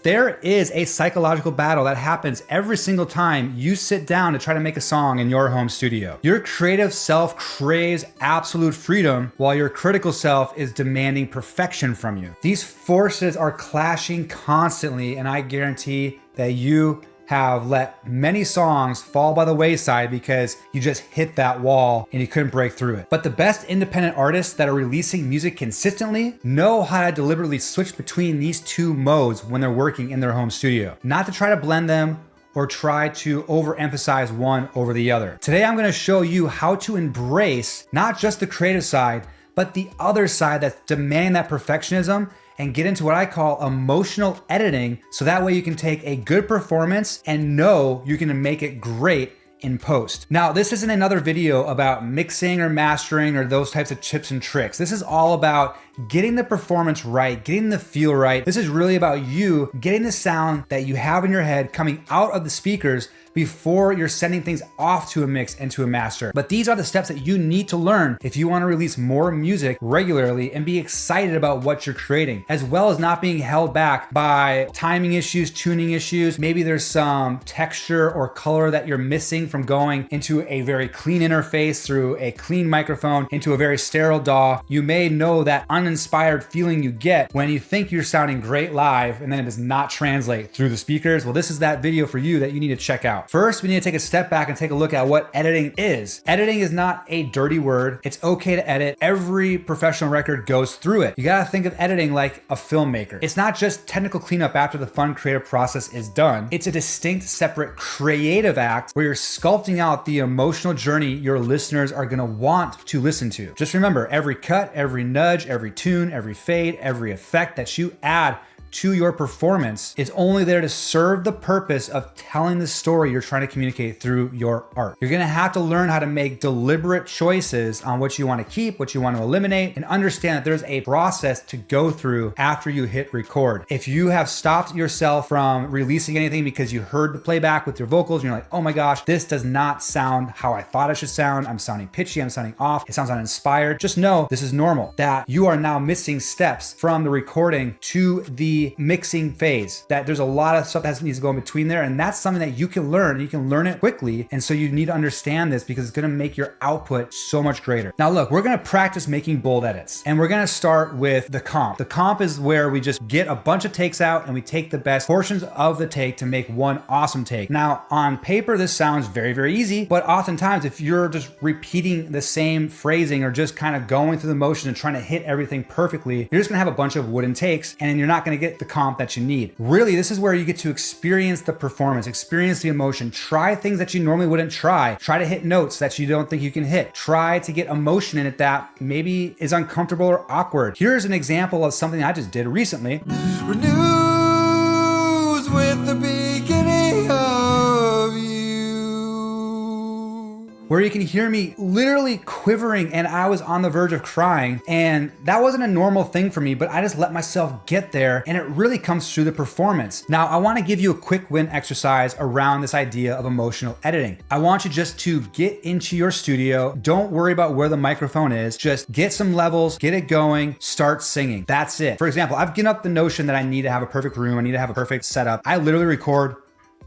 There is a psychological battle that happens every single time you sit down to try to make a song in your home studio. Your creative self craves absolute freedom while your critical self is demanding perfection from you. These forces are clashing constantly, and I guarantee that you have let many songs fall by the wayside because you just hit that wall and you couldn't break through it. But the best independent artists that are releasing music consistently know how to deliberately switch between these two modes when they're working in their home studio. Not to try to blend them or try to overemphasize one over the other. Today I'm gonna show you how to embrace not just the creative side, but the other side that's demanding that perfectionism, and get into what I call emotional editing, so that way you can take a good performance and know you're gonna make it great in post. Now, this isn't another video about mixing or mastering or those types of tips and tricks. This is all about getting the performance right, getting the feel right. This is really about you getting the sound that you have in your head coming out of the speakers before you're sending things off to a mix and to a master. But these are the steps that you need to learn if you want to release more music regularly and be excited about what you're creating, as well as not being held back by timing issues, tuning issues. Maybe there's some texture or color that you're missing from going into a very clean interface through a clean microphone into a very sterile DAW. You may know that uninspired feeling you get when you think you're sounding great live and then it does not translate through the speakers. Well, this is that video for you that you need to check out. First, we need to take a step back and take a look at what editing is. Editing is not a dirty word. It's okay to edit. Every professional record goes through it. You gotta think of editing like a filmmaker. It's not just technical cleanup after the fun creative process is done. It's a distinct, separate creative act where you're sculpting out the emotional journey your listeners are gonna want to listen to. Just remember, every cut, every nudge, every tune, every fade, every effect that you add to your performance is only there to serve the purpose of telling the story you're trying to communicate through your art. You're gonna have to learn how to make deliberate choices on what you want to keep, what you want to eliminate, and understand that there's a process to go through after you hit record. If you have stopped yourself from releasing anything because you heard the playback with your vocals and you're like, oh my gosh, this does not sound how I thought it should sound. I'm sounding pitchy, I'm sounding off, it sounds uninspired. Just know this is normal, that you are now missing steps from the recording to the mixing phase, that there's a lot of stuff that needs to go in between there, and that's something that you can learn, and you can learn it quickly. And so you need to understand this because it's gonna make your output so much greater. Now look, we're gonna practice making bold edits, and we're gonna start with the comp. The comp is where we just get a bunch of takes out and we take the best portions of the take to make one awesome take. Now on paper, this sounds very, very easy, but oftentimes if you're just repeating the same phrasing or just kind of going through the motions and trying to hit everything perfectly, you're just gonna have a bunch of wooden takes and you're not gonna get the comp that you need. Really, this is where you get to experience the performance, experience the emotion, try things that you normally wouldn't try to hit notes that you don't think you can hit, try to get emotion in it that maybe is uncomfortable or awkward. Here's an example of something I just did recently. Renews with the beginning of you. Where you can hear me literally quivering and I was on the verge of crying, and that wasn't a normal thing for me, but I just let myself get there, and it really comes through the performance. Now, I wanna give you a quick win exercise around this idea of emotional editing. I want you just to get into your studio. Don't worry about where the microphone is. Just get some levels, get it going, start singing. That's it. For example, I've given up the notion that I need to have a perfect room, I need to have a perfect setup. I literally record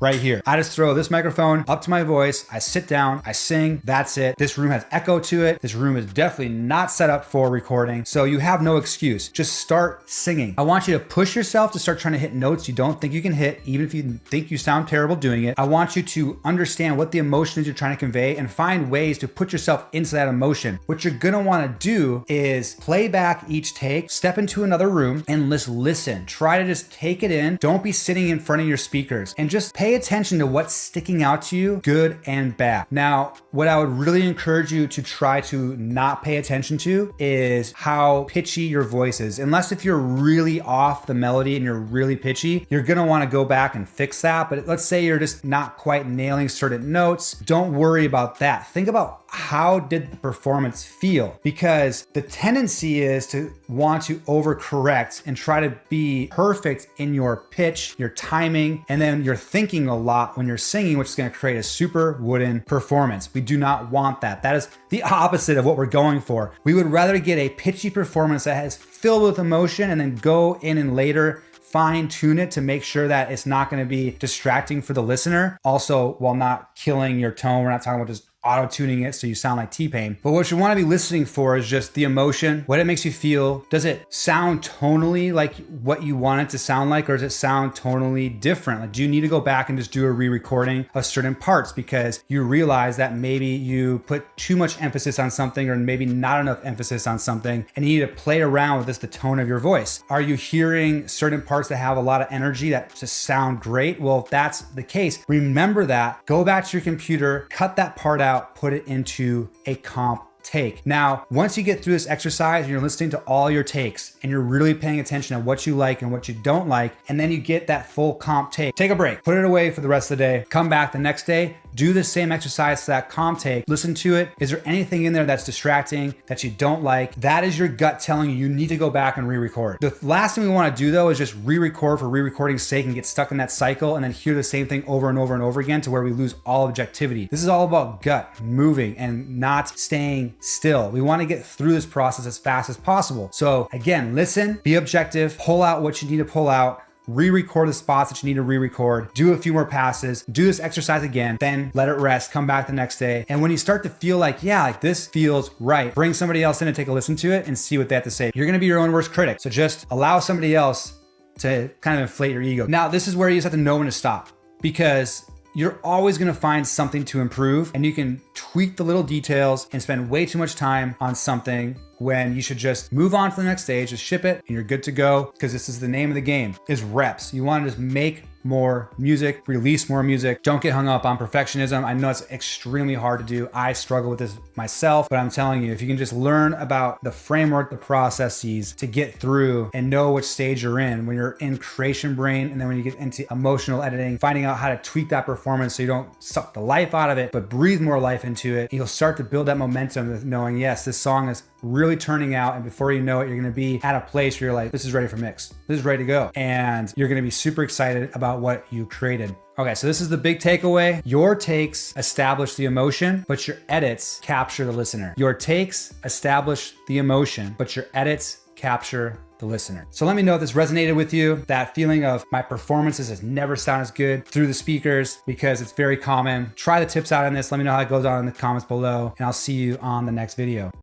right here. I just throw this microphone up to my voice, I sit down, I sing, that's it. This room has echo to it. This room is definitely not set up for recording, so you have no excuse. Just start singing. I want you to push yourself to start trying to hit notes you don't think you can hit, even if you think you sound terrible doing it. I want you to understand what the emotion is you're trying to convey and find ways to put yourself into that emotion. What you're gonna wanna do is play back each take, step into another room, and just listen. Try to just take it in. Don't be sitting in front of your speakers, and just pay attention to what's sticking out to you, good and bad. Now, what I would really encourage you to try to not pay attention to is how pitchy your voice is. Unless if you're really off the melody and you're really pitchy, you're gonna wanna go back and fix that. But let's say you're just not quite nailing certain notes, don't worry about that. Think about how did the performance feel? Because the tendency is to want to overcorrect and try to be perfect in your pitch, your timing, and then you're thinking a lot when you're singing, which is going to create a super wooden performance. We do not want that. That is the opposite of what we're going for. We would rather get a pitchy performance that is filled with emotion and then go in and later fine tune it to make sure that it's not going to be distracting for the listener. Also, while not killing your tone, we're not talking about just auto-tuning it so you sound like T-Pain. But what you want to be listening for is just the emotion, what it makes you feel. Does it sound tonally like what you want it to sound like, or does it sound tonally different? Like, do you need to go back and just do a re-recording of certain parts because you realize that maybe you put too much emphasis on something or maybe not enough emphasis on something, and you need to play around with just the tone of your voice? Are you hearing certain parts that have a lot of energy that just sound great? Well, if that's the case, remember that, go back to your computer, cut that part out, put it into a comp take. Now, once you get through this exercise and you're listening to all your takes and you're really paying attention to what you like and what you don't like, and then you get that full comp take, take a break, put it away for the rest of the day, come back the next day, do the same exercise to that comp take, listen to it. Is there anything in there that's distracting that you don't like? That is your gut telling you need to go back and re-record. The last thing we want to do though is just re-record for re-recording's sake and get stuck in that cycle and then hear the same thing over and over and over again to where we lose all objectivity. This is all about gut moving and not staying still. We want to get through this process as fast as possible. So again, listen, be objective, pull out what you need to pull out, re-record the spots that you need to re-record, do a few more passes, do this exercise again, then let it rest, come back the next day. And when you start to feel like, yeah, like this feels right, bring somebody else in and take a listen to it and see what they have to say. You're going to be your own worst critic. So just allow somebody else to kind of inflate your ego. Now, this is where you just have to know when to stop, because you're always going to find something to improve, and you can tweak the little details and spend way too much time on something when you should just move on to the next stage, just ship it, and you're good to go, because this is the name of the game, is reps. You want to just make more music, release more music. Don't get hung up on perfectionism. I know it's extremely hard to do. I struggle with this myself, but I'm telling you, if you can just learn about the framework, the processes to get through and know which stage you're in when you're in creation brain, and then when you get into emotional editing, finding out how to tweak that performance so you don't suck the life out of it, but breathe more life into it, you'll start to build that momentum of knowing, yes, this song is really turning out, and before you know it, you're going to be at a place where you're like, this is ready for mix, this is ready to go, and you're going to be super excited about what you created. Okay, so this is the big takeaway. Your takes establish the emotion, but your edits capture the listener. Your takes establish the emotion, but your edits capture the listener. So let me know if this resonated with you, that feeling of my performances has never sounded as good through the speakers, because it's very common. Try the tips out on this. Let me know how it goes on in the comments below, and I'll see you on the next video.